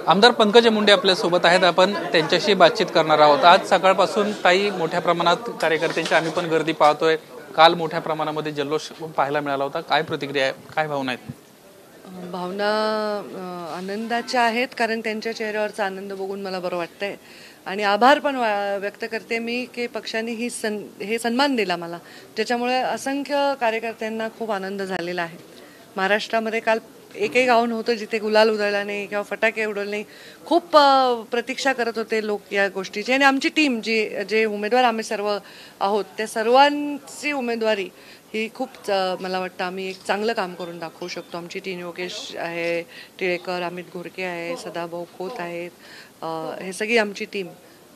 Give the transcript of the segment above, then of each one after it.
आमदार पंकजा मुंडे आपल्या सोबत आहेत. आपण त्यांच्याशी बातचीत करणार आहोत. आज सकाळपासून ताई मोठ्या प्रमाणात कार्यकर्त्यांची आम्ही पण गर्दी पाहतोय. काल मोठ्या प्रमाणामध्ये जल्लोष पाहायला मिळाला होता. काय प्रतिक्रिया आहे, काय भावना आहेत? भावना आनंदाच्या आहेत, कारण त्यांच्या चेहऱ्यावरचा आनंद बघून मला बरं वाटतंय आणि आभार पण व्यक्त करते मी की पक्षाने हे सन्मान दिला मला, ज्याच्यामुळे असंख्य कार्यकर्त्यांना खूप आनंद झालेला आहे. महाराष्ट्रामध्ये काल एकही गाव नव्हतं जिथे गुलाल उधळला नाही किंवा फटाके उडवले नाही. खूप प्रतीक्षा करत होते लोक या गोष्टीची, आणि आमची टीम जे उमेदवार आम्ही सर्व आहोत त्या सर्वांची उमेदवारी ही खूप मला वाटतं आम्ही एक चांगलं काम करून दाखवू शकतो. आमची टीम योगेश आहे, टिळेकर, अमित घोरके आहे, सदाभाऊ खोत आहेत, हे सगळी आमची टीम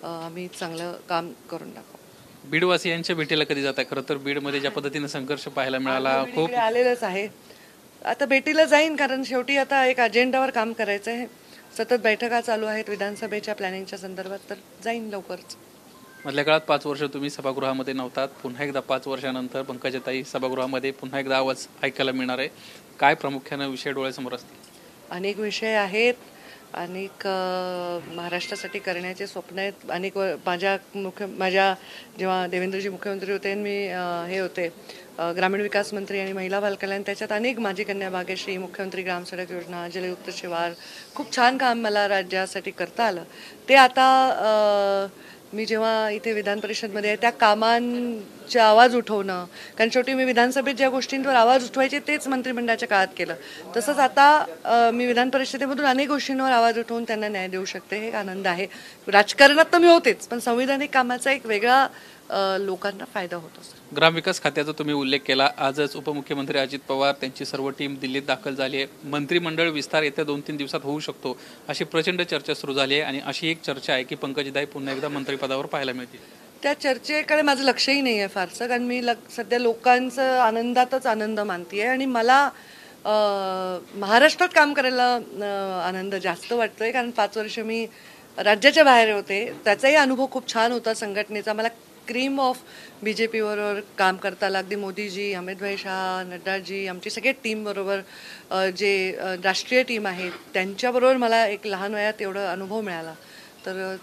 आम्ही चांगलं काम करून दाखवू. बीडवासियांच्या भेटीला कधी जात आहे? खरं तर बीडमध्ये ज्या पद्धतीने संघर्ष पाहायला मिळाला, खूप आलेलंच आहे. आता भेटीला जाईन, कारण शेवटी आता एक अजेंडावर काम करायचं आहे. सतत बैठका चालू आहेत विधानसभेच्या प्लॅनिंगच्या संदर्भात, तर जाईन लवकरच. मधल्या काळात 5 वर्ष तुम्ही सभागृहामध्ये नव्हतात. पुन्हा एकदा 5 वर्षानंतर पंकजाताई सभागृहामध्ये पुन्हा एकदा आवाज ऐकायला मिळणार आहे. काय प्रामुख्याने विषय डोळ्यासमोर असतील? अनेक विषय आहेत, अनेक महाराष्ट्रासाठी करण्याचे स्वप्न आहेत. अनेक माझ्या जेव्हा देवेंद्रजी मुख्यमंत्री होते, मी हे होते ग्रामीण विकास मंत्री आणि महिला बालकल्याण, त्याच्यात अनेक माझी कन्या भाग्यश्री, मुख्यमंत्री ग्राम सडक योजना, जलयुक्त शिवार, खूप छान काम मला राज्यासाठी करता आलं. ते आता मी जेव्हा इथे विधान परिषदमध्ये आहे त्या कामांचे आवाज उठवणं, कारण शेवटी मी विधानसभेत ज्या गोष्टींवर आवाज उठवायचे तेच मंत्रिमंडळाच्या काळात केलं. तसंच आता मी विधान परिषदेमधून अनेक गोष्टींवर आवाज उठवून त्यांना न्याय देऊ शकते, हे आनंद आहे. राजकारणात तर मी होतेच, पण संविधानिक कामाचा एक वेगळा लोकांना फायदा होतो. ग्रामविकास खात्याचा तुम्ही उल्लेख केला. आजच उपमुख्यमंत्री अजित पवार त्यांची सर्व टीम दिल्लीत दाखल झाली आहे. मंत्रिमंडळ विस्तार येत्या 2-3 दिवसात होऊ शकतो अशी प्रचंड चर्चा सुरू झाली आहे, आणि अशी एक चर्चा आहे की पंकजाताई पुन्हा एकदा मंत्रिपदावर पाहायला मिळतील. त्या चर्चेकडे माझं लक्षही नाही आहे फारसं, कारण मी सध्या लोकांचं आनंदातच आनंद मानते आहे, आणि मला महाराष्ट्रात काम करायला आनंद जास्त वाटतोय, कारण 5 वर्ष मी राज्याच्या बाहेर होते. त्याचाही अनुभव खूप छान होता संघटनेचा. मला क्रीम ऑफ BJP बरोबर काम करता आलं. अगदी मोदीजी, अमितभाई शाह, नड्डाजी, आमची सगळे टीम बरोबर, जे राष्ट्रीय टीम आहे त्यांच्याबरोबर मला एक लहान वयात एवढा अनुभव मिळाला, तर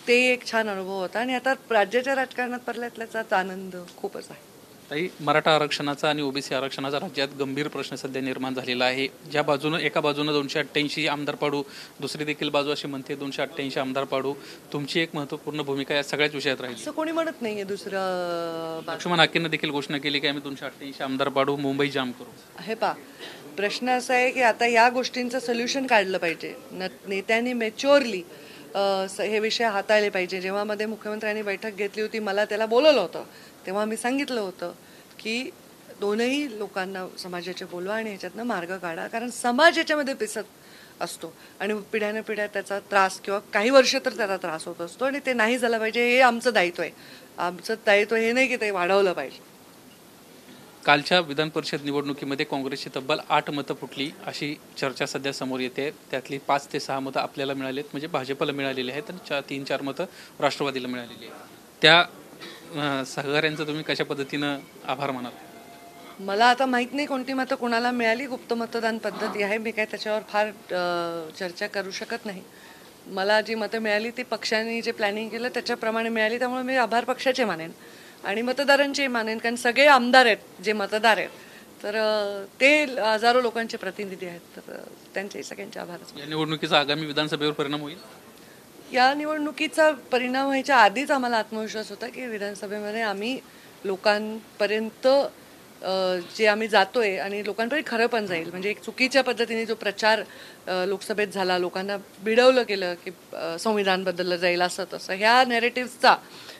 ते एक छान अनुभव होता. आणि आता राज्याच्या राजकारणात परतल्याचा आनंद खूपच आहे. ताई, मराठा आरक्षणाचा आणि ओबीसी आरक्षणाचा राज्यात गंभीर प्रश्न सध्या निर्माण झालेला आहे. ज्या बाजूनं एका बाजूनं 288 आमदार पाडू, दुसरी देखील बाजू अशी म्हणते 288 आमदार पाडू. तुमची एक महत्त्वपूर्ण भूमिका या सगळ्याच विषयात राहील. असं कोणी म्हणत नाहीये. दुसरं लक्ष्मण हाकेंनं देखील घोषणा केली की आम्ही 288 आमदार पाडू, मुंबई जाम करू. हे प्रश्न असा आहे की आता या गोष्टींचं सोल्युशन काढलं पाहिजे. नेत्यांनी मॅच्युअरली हे विषय हाताळले पाहिजे. जेव्हा मध्ये मुख्यमंत्र्यांनी बैठक घेतली होती, मला त्याला बोलवलं होतं, तेव्हा मी सांगितलं होतं की दोनही लोकांना समाजाचे बोलवा आणि ह्याच्यातनं मार्ग काढा, कारण समाज याच्यामध्ये पिसत असतो आणि पिढ्याने पिढ्या त्याचा त्रास किंवा काही वर्ष तर त्याला त्रास होत असतो, आणि ते नाही झालं पाहिजे. हे आमचं दायित्व आहे. आमचं दायित्व हे नाही की ते वाढवलं पाहिजे. कालच्या विधान परिषद निवडणुकीमध्ये काँग्रेसची तब्बल 8 मतं फुटली अशी चर्चा सध्या समोर येते. त्यातली 5 ते 6 मतं आपल्याला मिळालेत, म्हणजे भाजपला मिळालेली आहेत, आणि 3-4 मतं राष्ट्रवादीला मिळालेली आहेत. त्या सहकाऱ्यांचं तुम्ही कशा पद्धतीनं आभार मानाल? मला आता माहीत नाही कोणती मतं कोणाला मिळाली. गुप्त मतदान पद्धती आहे, मी काय त्याच्यावर फार चर्चा करू शकत नाही. मला जी मतं मिळाली ती पक्षाने जे प्लॅनिंग केलं त्याच्याप्रमाणे मिळाली, त्यामुळे मी आभार पक्षाचे मानेन आणि मतदारांचे मानेन, कारण सगळे आमदार आहेत जे मतदार आहेत, तर ते हजारो लोकांचे प्रतिनिधी आहेत, तर त्यांचे सगळ्यांचे आभार. या निवडणुकीचा आगामी विधानसभेवर परिणाम होईल? या निवडणुकीचा परिणाम व्हायच्या आधीच आम्हाला आत्मविश्वास होता की विधानसभेमध्ये आम्ही लोकांपर्यंत जे आम्ही जातोय आणि लोकांपर्यंत खरं पण जाईल. म्हणजे एक चुकीच्या पद्धतीने जो प्रचार लोकसभेत झाला, लोकांना बिडवलं गेलं की संविधान बदललं जाईल असं तसं, ह्या नॅरेटिव्हचा,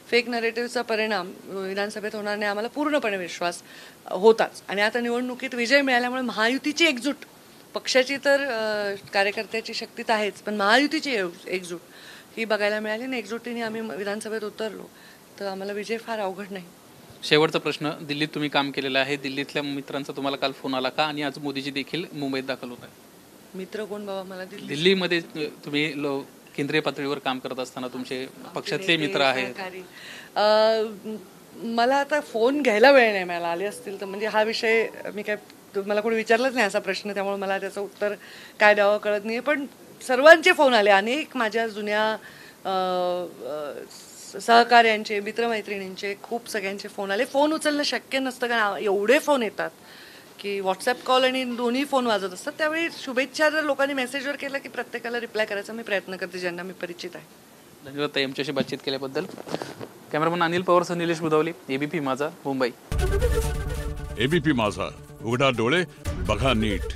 फेक नॅरेटिव्हचा परिणाम विधानसभेत होणार नाही आम्हाला पूर्णपणे विश्वास होताच. आणि आता निवडणुकीत विजय मिळाल्यामुळे महायुतीची एकजूट, पक्षाची तर कार्यकर्त्याची शक्ती तर आहेच, पण महायुतीची एकजूट ही बघायला मिळाली, आणि एकजुटीने आम्ही विधानसभेत उतरलो, तर आम्हाला विजय फार अवघड नाही. शेवटचा प्रश्न, दिल्लीत तुम्ही काम केलेलं आहे, दिल्लीतल्या मित्रांचा तुम्हाला काल फोन आला का? आणि आज मोदीजी देखील मुंबईत दाखल होत आहे. मित्र कोण बाबा? मला दिल्लीमध्ये तुम्ही केंद्रीय पातळीवर काम करत असताना तुमचे पक्षातले मित्र आहेत. मला आता फोन घ्यायला वेळ नाही मिळाला. आले असतील तर, म्हणजे हा विषय मी काय, मला कोणी विचारलंच नाही असा प्रश्न, त्यामुळे मला त्याचं उत्तर काय द्यावं कळत नाही. पण सर्वांचे फोन आले, अनेक माझ्या जुन्या सहकार्यांचे, मित्रमैत्रिणींचे खूप सगळ्यांचे फोन आले. फोन उचलणं शक्य नसतं कारण एवढे फोन येतात की व्हॉट्सअप कॉल आणि दोन्ही फोन वाजत असतात. त्यावेळी शुभेच्छा जर लोकांनी मेसेजवर केलं की प्रत्येकाला रिप्लाय करायचा मी प्रयत्न करते ज्यांना मी परिचित आहे. धन्यवाद ताई आमच्याशी बातचीत केल्याबद्दल. कॅमेरामन अनिल पवारसह निलेश बुधावली, एबीपी माझा, मुंबई. एबीपी माझा, उघडा डोळे बघा नीट.